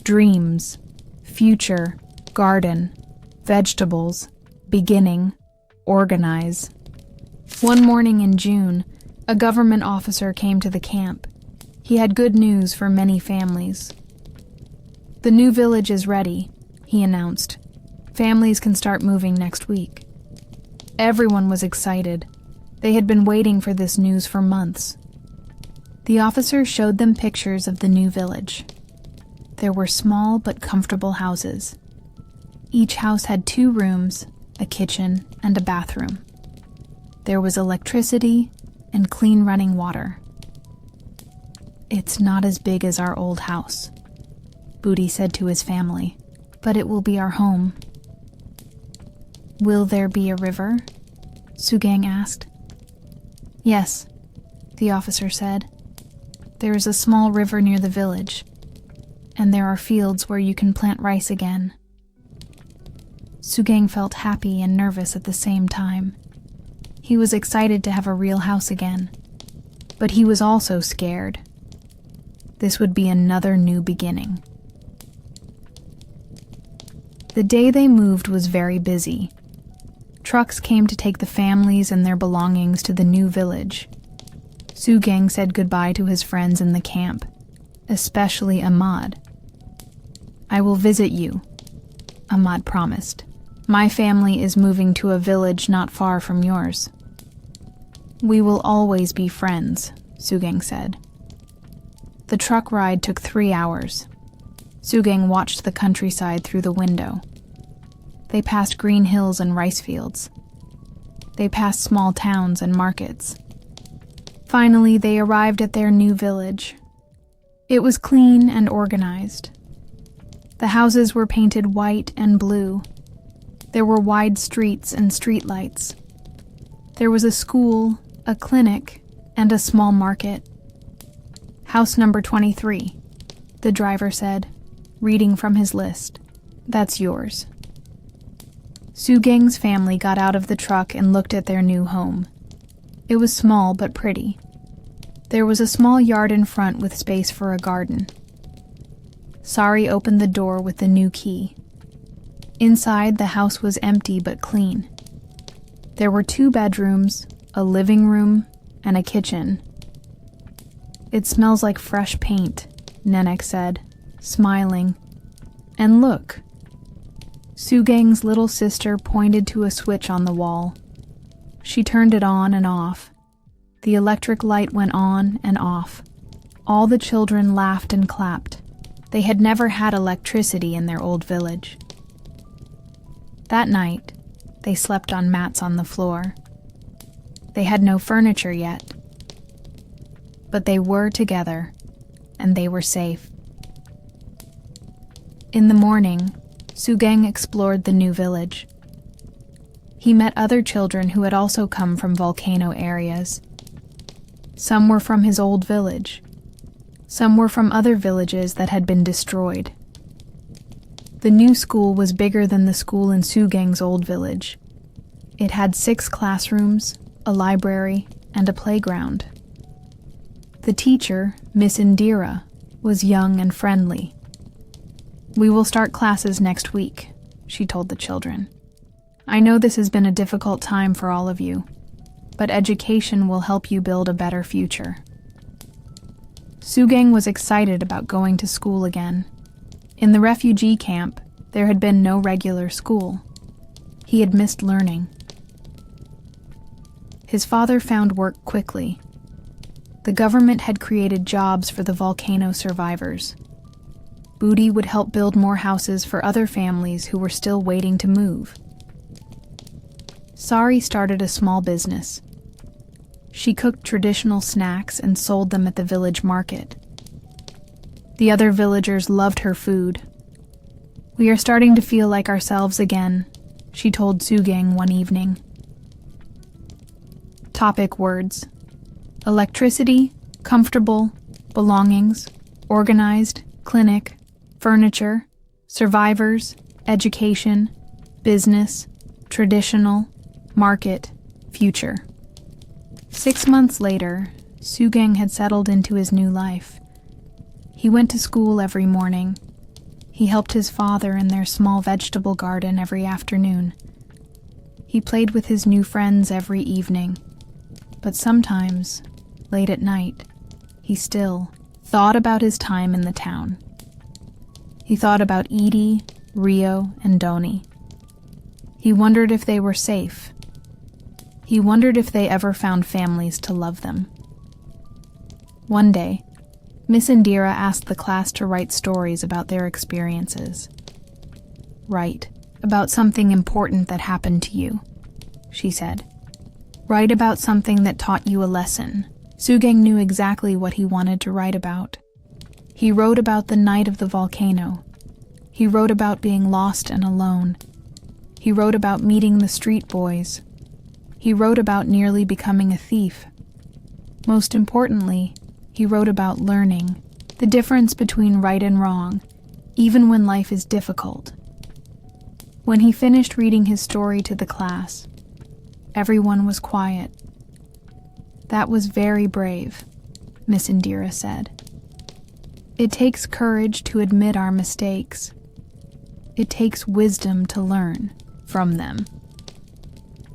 dreams, future, garden, vegetables, beginning, organize. One morning in June, a government officer came to the camp. He had good news for many families. The new village is ready, he announced. Families can start moving next week. Everyone was excited. They had been waiting for this news for months. The officer showed them pictures of the new village. There were small but comfortable houses. Each house had 2 rooms, a kitchen, and a bathroom. There was electricity and clean running water. It's not as big as our old house, Budi said to his family, but it will be our home. Will there be a river? Sugang asked. Yes, the officer said. There is a small river near the village, and there are fields where you can plant rice again. Sugang felt happy and nervous at the same time. He was excited to have a real house again, but he was also scared. This would be another new beginning. The day they moved was very busy. Trucks came to take the families and their belongings to the new village. Sugang said goodbye to his friends in the camp. especially Ahmad. I will visit you, Ahmad promised. My family is moving to a village not far from yours. We will always be friends, Sugang said. The truck ride took 3 hours. Sugang watched the countryside through the window. They passed green hills and rice fields. They passed small towns and markets. Finally, they arrived at their new village. It was clean and organized. The houses were painted white and blue. There were wide streets and streetlights. There was a school, a clinic, and a small market. House number 23, the driver said, reading from his list. That's yours. Sugang's family got out of the truck and looked at their new home. It was small but pretty. There was a small yard in front with space for a garden. Sari opened the door with the new key. Inside, the house was empty but clean. There were 2 bedrooms, a living room, and a kitchen. It smells like fresh paint, Nenek said, smiling. And look. Sugang's little sister pointed to a switch on the wall. She turned it on and off. The electric light went on and off. All the children laughed and clapped. They had never had electricity in their old village. That night, they slept on mats on the floor. They had no furniture yet. But they were together, and they were safe. In the morning, Sugang explored the new village. He met other children who had also come from volcano areas. Some were from his old village. Some were from other villages that had been destroyed. The new school was bigger than the school in Sugang's old village. It had 6 classrooms, a library, and a playground. The teacher, Miss Indira, was young and friendly. We will start classes next week, she told the children. I know this has been a difficult time for all of you, but education will help you build a better future. Sugang was excited about going to school again. In the refugee camp, there had been no regular school. He had missed learning. His father found work quickly. The government had created jobs for the volcano survivors. Booty would help build more houses for other families who were still waiting to move. Sari started a small business. She cooked traditional snacks and sold them at the village market. The other villagers loved her food. We are starting to feel like ourselves again, she told Sugang one evening. Topic words: electricity, comfortable, belongings, organized, clinic, furniture, survivors, education, business, traditional, market, future. 6 months later, Sugang had settled into his new life. He went to school every morning. He helped his father in their small vegetable garden every afternoon. He played with his new friends every evening. But sometimes, late at night, he still thought about his time in the town. He thought about Edie, Rio, and Doni. He wondered if they were safe. He wondered if they ever found families to love them. One day, Miss Indira asked the class to write stories about their experiences. Write about something important that happened to you, she said. Write about something that taught you a lesson. Sugang knew exactly what he wanted to write about. He wrote about the night of the volcano. He wrote about being lost and alone. He wrote about meeting the street boys. He wrote about nearly becoming a thief. Most importantly, he wrote about learning, the difference between right and wrong, even when life is difficult. When he finished reading his story to the class, everyone was quiet. That was very brave, Miss Indira said. It takes courage to admit our mistakes. It takes wisdom to learn from them.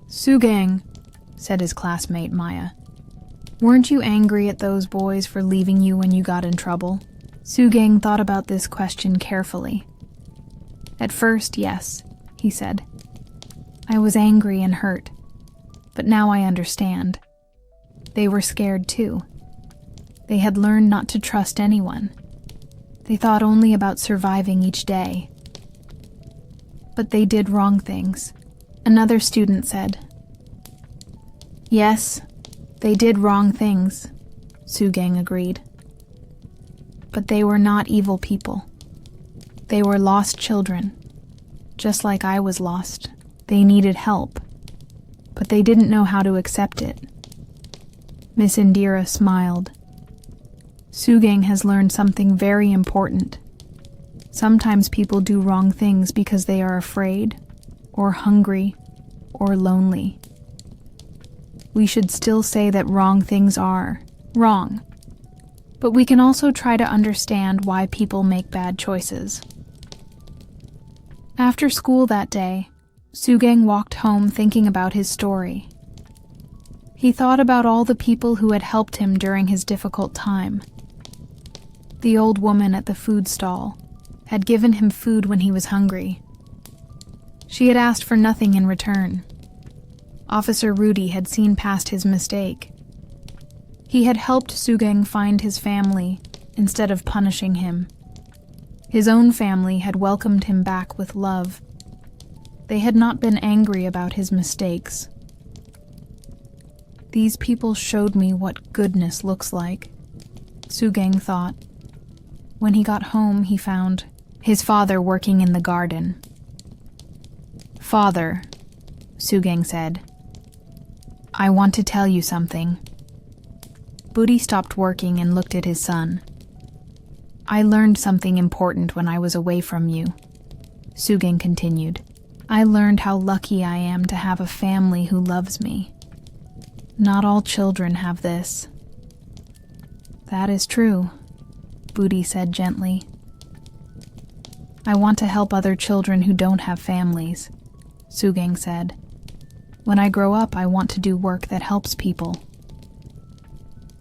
Sugang, said his classmate Maya, weren't you angry at those boys for leaving you when you got in trouble? Sugang thought about this question carefully. At first, yes, he said. I was angry and hurt, but now I understand. They were scared too. They had learned not to trust anyone. They thought only about surviving each day. But they did wrong things, another student said. Yes, they did wrong things, Sugang agreed. But they were not evil people. They were lost children, just like I was lost. They needed help, but they didn't know how to accept it. Miss Indira smiled. Sugang has learned something very important. Sometimes people do wrong things because they are afraid, or hungry, or lonely. We should still say that wrong things are wrong, but we can also try to understand why people make bad choices. After school that day, Sugang walked home thinking about his story. He thought about all the people who had helped him during his difficult time. The old woman at the food stall had given him food when he was hungry. She had asked for nothing in return. Officer Rudy had seen past his mistake. He had helped Sugang find his family instead of punishing him. His own family had welcomed him back with love. They had not been angry about his mistakes. These people showed me what goodness looks like, Sugang thought. When he got home, he found his father working in the garden. Father, Sugang said, I want to tell you something. Budi stopped working and looked at his son. I learned something important when I was away from you, Sugang continued. I learned how lucky I am to have a family who loves me. Not all children have this. That is true, Budi said gently. I want to help other children who don't have families, Sugang said. When I grow up, I want to do work that helps people.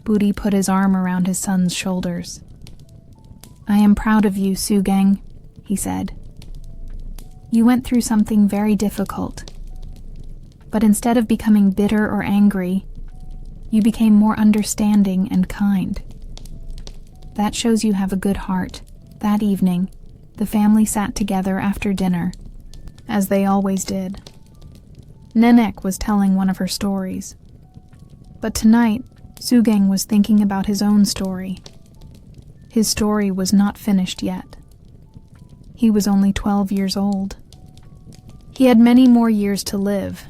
Budi put his arm around his son's shoulders. I am proud of you, Sugang, he said. You went through something very difficult. But instead of becoming bitter or angry, you became more understanding and kind. That shows you have a good heart. That evening, the family sat together after dinner, as they always did. Nenek was telling one of her stories. But tonight, Sugang was thinking about his own story. His story was not finished yet. He was only 12 years old. He had many more years to live,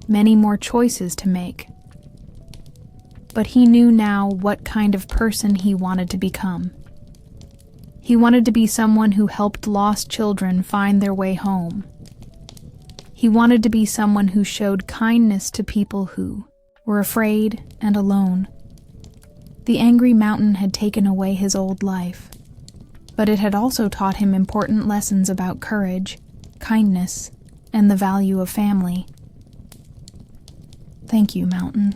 many more choices to make. But he knew now what kind of person he wanted to become. He wanted to be someone who helped lost children find their way home. He wanted to be someone who showed kindness to people who were afraid and alone. The angry mountain had taken away his old life, but it had also taught him important lessons about courage, kindness, and the value of family. Thank you, mountain,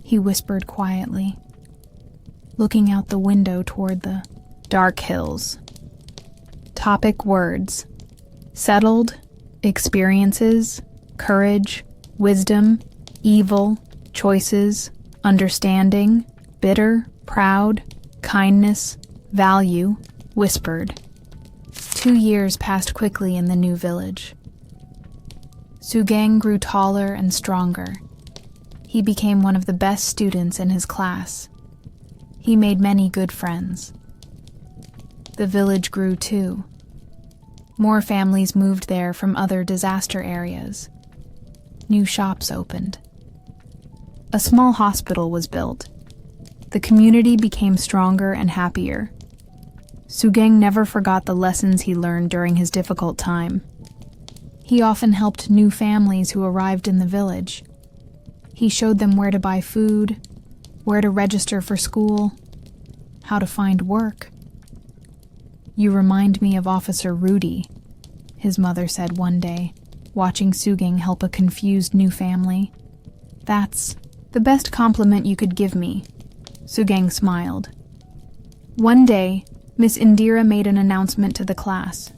he whispered quietly, looking out the window toward the dark hills. Topic words: settled, experiences, courage, wisdom, evil, choices, understanding, bitter, proud, kindness, value, whispered. 2 years passed quickly in the new village. Sugang grew taller and stronger. He became one of the best students in his class. He made many good friends. The village grew too. More families moved there from other disaster areas. New shops opened. A small hospital was built. The community became stronger and happier. Sugang never forgot the lessons he learned during his difficult time. He often helped new families who arrived in the village. He showed them where to buy food, where to register for school, how to find work. You remind me of Officer Rudy, his mother said one day, watching Sugang help a confused new family. That's the best compliment you could give me, Sugang smiled. One day, Miss Indira made an announcement to the class.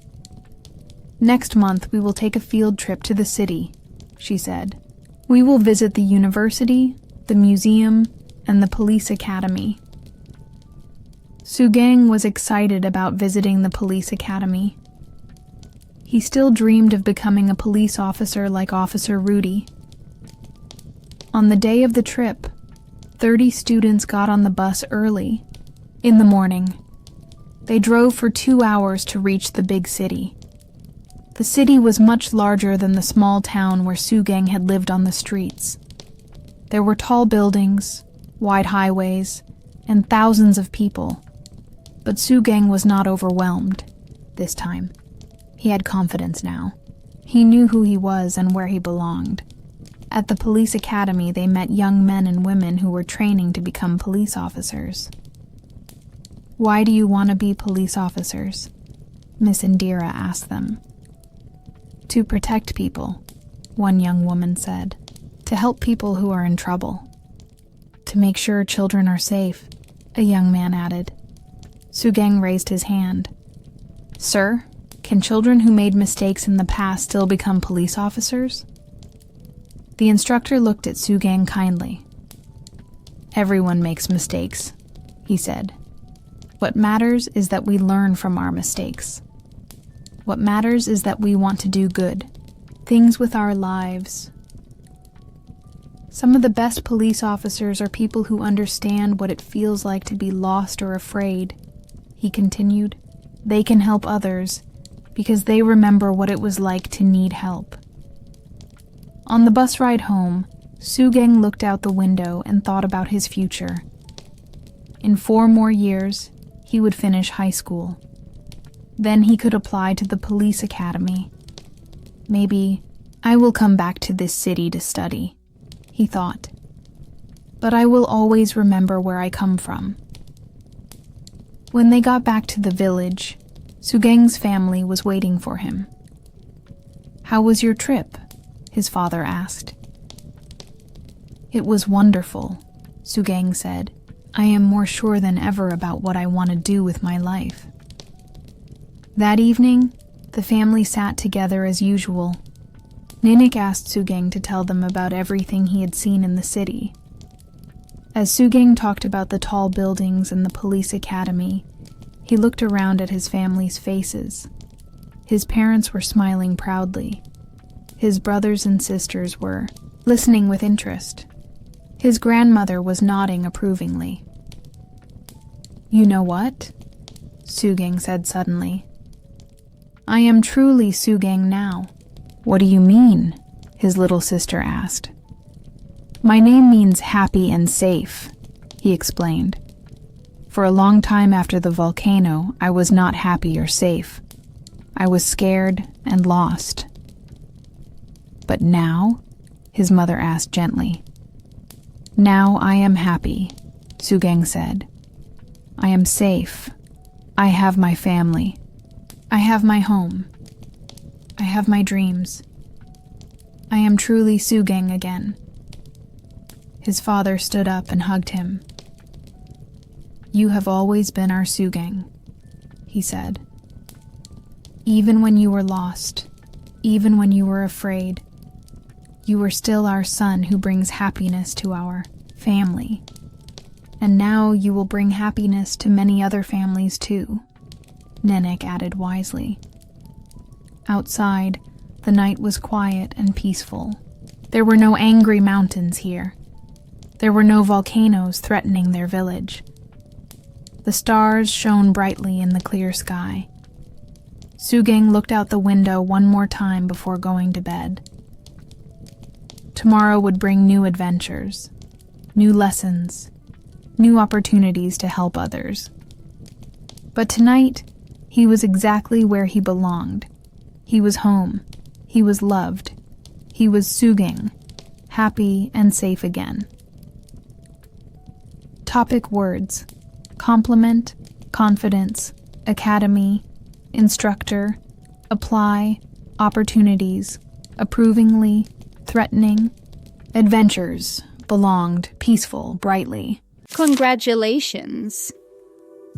"Next month, we will take a field trip to the city," she said. "We will visit the university, the museum, and the police academy." Sugang was excited about visiting the police academy. He still dreamed of becoming a police officer like Officer Rudy. On the day of the trip, 30 students got on the bus early, in the morning. They drove for 2 hours to reach the big city. The city was much larger than the small town where Sugang had lived on the streets. There were tall buildings, wide highways, and thousands of people. But Sugang was not overwhelmed this time. He had confidence now. He knew who he was and where he belonged. At the police academy, they met young men and women who were training to become police officers. "Why do you want to be police officers?" Miss Indira asked them. "To protect people," one young woman said. "To help people who are in trouble." "To make sure children are safe," a young man added. Sugang raised his hand. "Sir, can children who made mistakes in the past still become police officers?" The instructor looked at Sugang kindly. "Everyone makes mistakes," he said. "What matters is that we learn from our mistakes. What matters is that we want to do good, things with our lives." Some of the best police officers are people who understand what it feels like to be lost or afraid, he continued. They can help others because they remember what it was like to need help. On the bus ride home, Sugang looked out the window and thought about his future. In 4 more years, he would finish high school. Then he could apply to the police academy. "Maybe I will come back to this city to study," he thought. "But I will always remember where I come from." When they got back to the village, Sugang's family was waiting for him. "How was your trip?" his father asked. "It was wonderful," Sugang said. "I am more sure than ever about what I want to do with my life." That evening, the family sat together as usual. Ninik asked Sugang to tell them about everything he had seen in the city. As Sugang talked about the tall buildings and the police academy, he looked around at his family's faces. His parents were smiling proudly. His brothers and sisters were listening with interest. His grandmother was nodding approvingly. "You know what?" Sugang said suddenly. "I am truly Sugang now." "What do you mean?" his little sister asked. "My name means happy and safe," he explained. "For a long time after the volcano, I was not happy or safe. I was scared and lost." "But now?" his mother asked gently. "Now I am happy," Sugang said. "I am safe. I have my family. I have my home. I have my dreams. I am truly Sugang again." His father stood up and hugged him. "You have always been our Sugang," he said. "Even when you were lost, even when you were afraid, you were still our son who brings happiness to our family. And now you will bring happiness to many other families too," Ninik added wisely. Outside, the night was quiet and peaceful. There were no angry mountains here. There were no volcanoes threatening their village. The stars shone brightly in the clear sky. Sugang looked out the window one more time before going to bed. Tomorrow would bring new adventures, new lessons, new opportunities to help others. But tonight, he was exactly where he belonged. He was home. He was loved. He was Sugang, happy and safe again. Topic words: compliment, confidence, academy, instructor, apply, opportunities, approvingly, threatening, adventures, belonged, peaceful, brightly. Congratulations!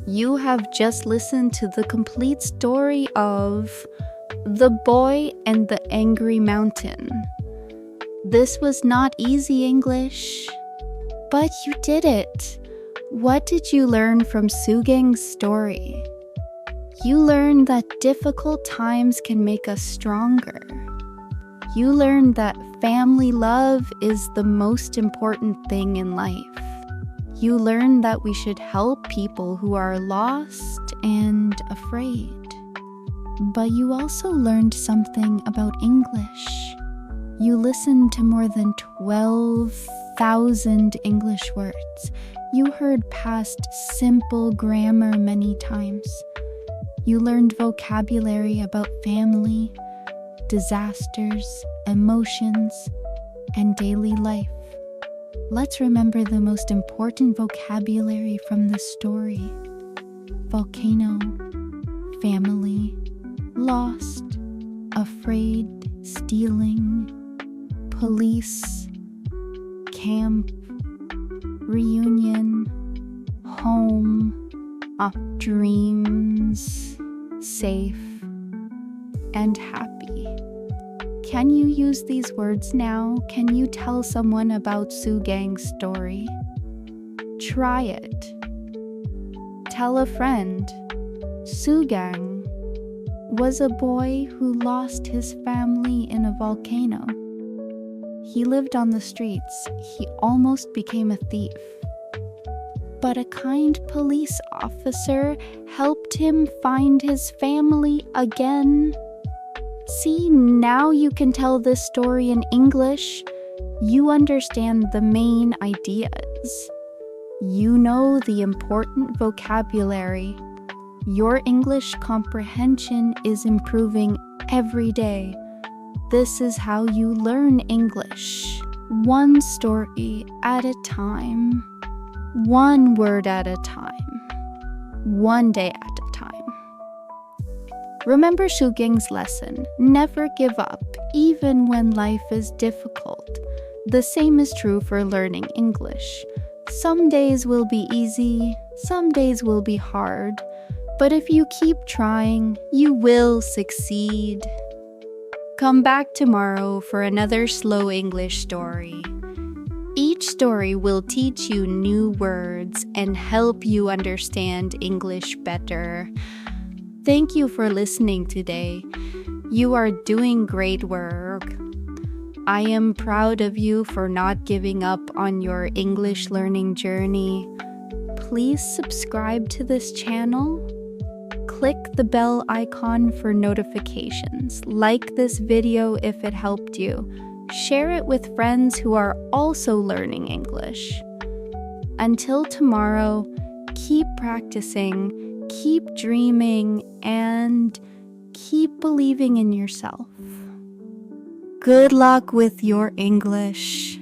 You have just listened to the complete story of The Boy and the Angry Mountain. This was not easy English, but you did it. What did you learn from Sugang's story? You learned that difficult times can make us stronger. You learned that family love is the most important thing in life. You learned that we should help people who are lost and afraid. But you also learned something about English. You listened to more than 12,000 English words. You heard past simple grammar many times. You learned vocabulary about family, disasters, emotions, and daily life. Let's remember the most important vocabulary from the story. Volcano, family, lost, afraid, stealing, police, camp, reunion, home, dreams, safe, and happy. Can you use these words now? Can you tell someone about Sugang's story? Try it. Tell a friend. Sugang was a boy who lost his family in a volcano. He lived on the streets. He almost became a thief. But a kind police officer helped him find his family again. See, now you can tell this story in English. You understand the main ideas. You know the important vocabulary. Your English comprehension is improving every day. This is how you learn English. One story at a time. One word at a time. One day at a time. Remember Sugang's lesson. Never give up, even when life is difficult. The same is true for learning English. Some days will be easy, some days will be hard. But if you keep trying, you will succeed. Come back tomorrow for another slow English story. Each story will teach you new words and help you understand English better. Thank you for listening today. You are doing great work. I am proud of you for not giving up on your English learning journey. Please subscribe to this channel. Click the bell icon for notifications. Like this video if it helped you. Share it with friends who are also learning English. Until tomorrow, keep practicing, keep dreaming, and keep believing in yourself. Good luck with your English.